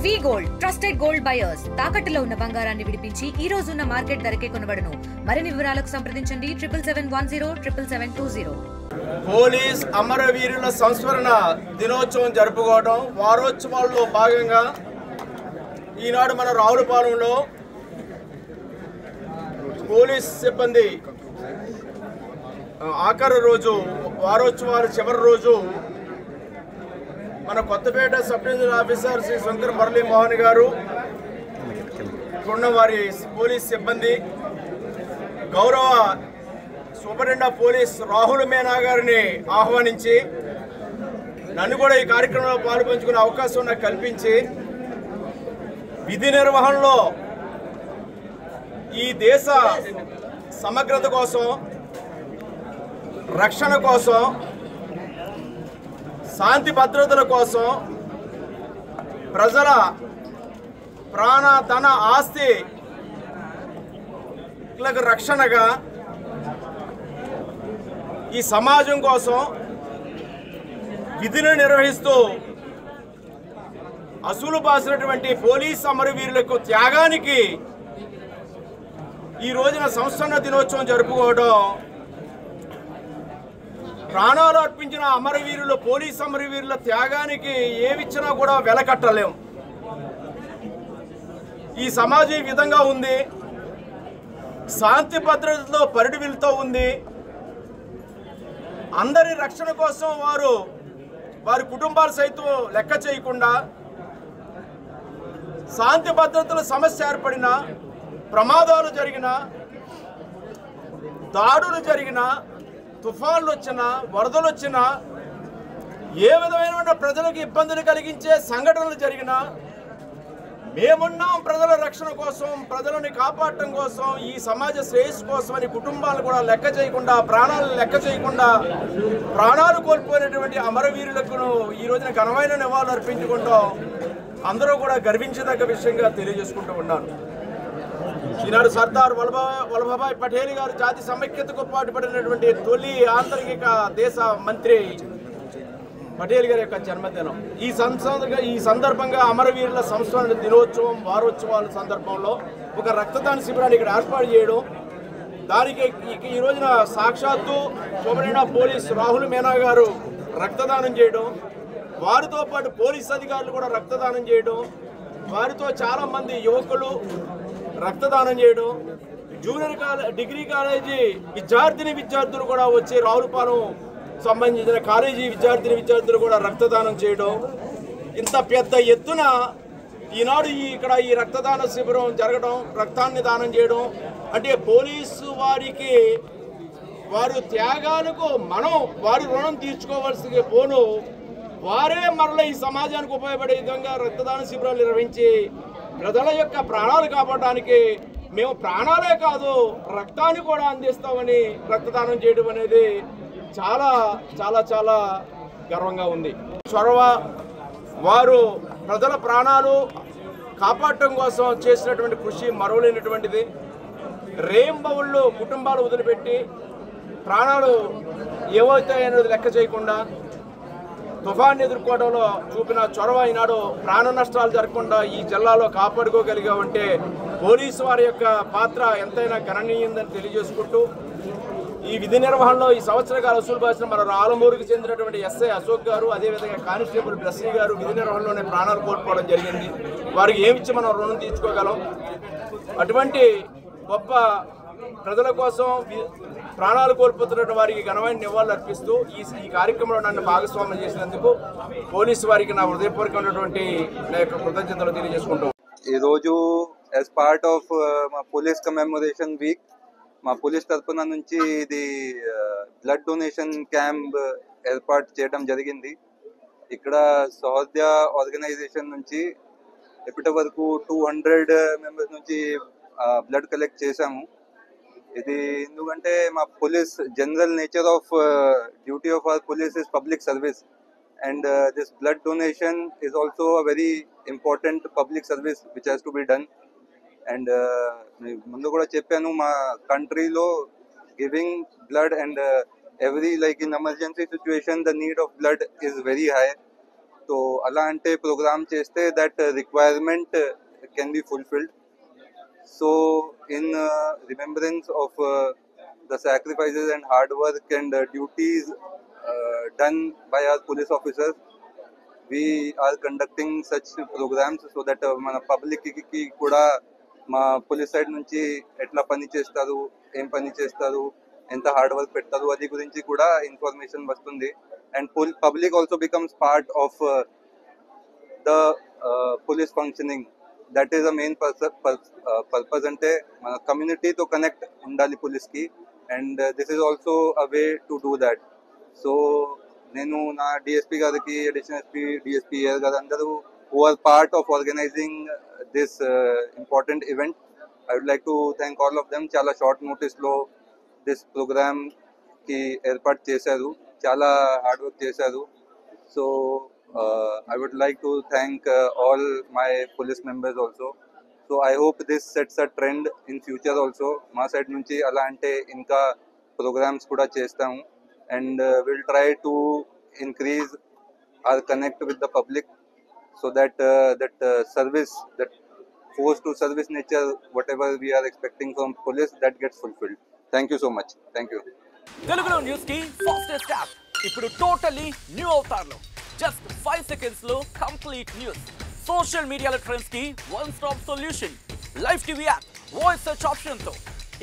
వి gold trusted gold buyers తాకట్టులో ఉన్న బంగారాన్ని విడిపించి ఈ రోజు ఉన్న మార్కెట్ ధరకే కొనబడును. మరిన్ని వివరాలకు సంప్రదించండి 77107720. పోలీస్ అమరవీరుల సంస్మరణ దినోత్సవం జరుపుకోవడం వారోత్సవాల్లో భాగంగా ఈనాడు మన రావులపాలెంలో పోలీస్ సిబ్బంది ఆఖరి రోజు వారోత్సవాల చివరి రోజు మన Kothapeta sub divisional officer Shri Shankar Murali Mohan గారు వారి పోలీస్ సిబ్బంది గౌరవ superintendent of police Rahul Meena గారిని ఆహ్వానించి నన్ను కూడా ఈ కార్యక్రమంలో పాల్పంచుకునే అవకాశం నాకు కల్పించి విధి నిర్వహణలో ఈ దేశ సమగ్రత కోసం, రక్షణ కోసం, శాంతి భద్రతల కోసం, ప్రజల ప్రాణ ధన ఆస్తిలకు రక్షణగా, ఈ సమాజం కోసం విధిని నిర్వహిస్తూ అసూలు బాసినటువంటి పోలీస్ అమరవీరులకు త్యాగానికి ఈ రోజున సంస్మరణ దినోత్సవం జరుపుకోవడం, ప్రాణాలు అర్పించిన అమరవీరులు పోలీస్ అమరవీరుల త్యాగానికి ఏమిచ్చినా కూడా వెలకట్టలేం. ఈ సమాజం ఈ విధంగా ఉంది, శాంతి భద్రతలో పరిడివిలుతో ఉంది. అందరి రక్షణ కోసం వారి కుటుంబాలు సైతం లెక్క చేయకుండా, శాంతి భద్రతల సమస్య ఏర్పడిన, ప్రమాదాలు జరిగిన, దాడులు జరిగిన, తుఫాన్లు వచ్చినా, వరదలు వచ్చినా, ఏ విధమైన ప్రజలకు ఇబ్బందులు కలిగించే సంఘటనలు జరిగినా మేమున్నాం ప్రజల రక్షణ కోసం, ప్రజలని కాపాడటం కోసం, ఈ సమాజ శ్రేయస్సు కోసం అని కుటుంబాలు కూడా లెక్క చేయకుండా, ప్రాణాలను లెక్క చేయకుండా ప్రాణాలు కోల్పోయినటువంటి అమరవీరులకు ఈ రోజున ఘనమైన నివాళులు అర్పించుకుంటాం అందరూ కూడా గర్వించదగ్గ విషయంగా తెలియజేసుకుంటూ ఉన్నాను. ఈనాడు సర్దార్ వల్లభాయ్ పటేల్ గారు జాతి సమైక్యతకు పాటుపడినటువంటి తొలి ఆంతరిక దేశ మంత్రి పటేల్ గారి యొక్క జన్మదినం. ఈ సందర్భంగా అమరవీరుల సంస్మరణ దినోత్సవం వారోత్సవాల సందర్భంలో ఒక రక్తదాన శిబిరాన్ని ఇక్కడ ఏర్పాటు చేయడం, దానికి ఈ రోజున సాక్షాత్తు superintendent of police Rahul Meena గారు రక్తదానం చేయడం, వారితో పాటు పోలీస్ అధికారులు కూడా రక్తదానం చేయడం, వారితో చాలామంది యువకులు రక్తదానం చేయడం, డిగ్రీ కాలేజీ విద్యార్థులు కూడా వచ్చి రావులపాలెం సంబంధించిన కాలేజీ విద్యార్థులు కూడా రక్తదానం చేయడం, ఇంత పెద్ద ఎత్తున ఈనాడు ఇక్కడ ఈ రక్తదాన శిబిరం జరగడం, రక్తాన్ని దానం చేయడం అంటే పోలీసు వారికి వారి త్యాగాలకు మనం వారి రుణం తీర్చుకోవాల్సి పోను, వారే మరలా ఈ సమాజానికి ఉపయోగపడే విధంగా రక్తదాన శిబిరాలు నిర్వహించి ప్రజల యొక్క ప్రాణాలు కాపాడడానికి మేము ప్రాణాలే కాదు రక్తాన్ని కూడా అందిస్తామని రక్తదానం చేయడం అనేది చాలా చాలా చాలా గర్వంగా ఉంది. చొరవ వారు ప్రజల ప్రాణాలు కాపాడటం కోసం చేసినటువంటి కృషి మరువలేనటువంటిది. రేంబవుళ్ళు కుటుంబాలు వదిలిపెట్టి ప్రాణాలు ఏమవుతాయనేది లెక్క చేయకుండా తుఫాన్ని ఎదుర్కోవడంలో చూపిన చొరవ ఈనాడు ప్రాణ నష్టాలు జరగకుండా ఈ జిల్లాలో కాపాడుకోగలిగామంటే పోలీసు వారి యొక్క పాత్ర ఎంతైనా గణనీయందని తెలియజేసుకుంటూ ఈ విధి నిర్వహణలో ఈ సంవత్సర కాల వసూలు బాసిన మన ఆలమూరుకు చెందినటువంటి ఎస్ఐ అశోక్ గారు, అదేవిధంగా కానిస్టేబుల్ బ్లెస్సీ గారు విధి నిర్వహణలోనే ప్రాణాలు కోల్పోవడం జరిగింది. వారికి ఏమిచ్చి మనం రుణం తీర్చుకోగలం? అటువంటి గొప్ప ప్రజల కోసం ప్రాణాలు కోల్పోతున్న వారికి ఘనమైన నివాళులు అర్పిస్తూ ఈ కార్యక్రమంలో నన్ను భాగస్వామ్యం చేసినందుకు పోలీసు వారికి నా హృదయపూర్వకమైనటువంటి నా యొక్క కృతజ్ఞతలు తెలియజేసుకుంటాం. ఈరోజు యాజ్ పార్ట్ ఆఫ్ మా పోలీస్ కమెమోరేషన్ వీక్ మా పోలీస్ తరఫున నుంచి ఇది బ్లడ్ డొనేషన్ క్యాంప్ ఏర్పాటు చేయడం జరిగింది. ఇక్కడ సహోదయ ఆర్గనైజేషన్ నుంచి ఇప్పటి వరకు 200 మెంబర్స్ నుంచి బ్లడ్ కలెక్ట్ చేశాము. ఇది ఎందుకంటే మా police general nature of duty of our police is public service and this blood donation is also a very important public service which has to be done. And ముందు కూడా చెప్పాను, మా కంట్రీలో giving blood and every, like in emergency situation, the need of blood is very high. तो अला ante program cheste that requirement can be fulfilled. So in remembrance of the sacrifices and hard work and duties done by our police officers, we are conducting such programs so that మన public కి కూడా మా police side నుంచి ఎట్లా పని చేస్తారు, ఏం పని చేస్తారు, ఎంత హార్డ్ వర్క్ పెడతారు అది గురించి కూడా ఇన్ఫర్మేషన్ వస్తుంది. And public also becomes part of the police functioning. That is the main purpose. అంటే మన కమ్యూనిటీతో కనెక్ట్ ఉండాలి పోలీస్కి. And this is also a way to do that. So నేను నా డిఎస్పీ గారికి, అడిషనల్ ఎస్పీ, డిఎస్పీ గారు అందరూ who are part of organizing this important event, I would like to thank all of them. చాలా short నోటీస్లో this ప్రోగ్రామ్కి ఏర్పాటు చేశారు, చాలా హార్డ్ వర్క్ చేశారు. So I would like to thank all my police members also. So I hope this sets a trend in future also. మా side నుంచి అలా అంటే ఇంకా ప్రోగ్రామ్స్ కూడా చేస్తాము. And we'll try to increase our connect with the public so that service, that force to service nature, whatever we are expecting from police, that gets fulfilled. Thank you so much. Thank you. Telugu News ki fastest app ippudu totally new avatarlo. Just 5 seconds lo complete news. Social media trends ki one stop solution. Live TV app, voice search option tho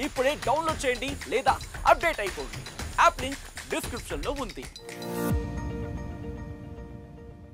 ippude download cheyandi leda update ayipodi. App link description lo undi.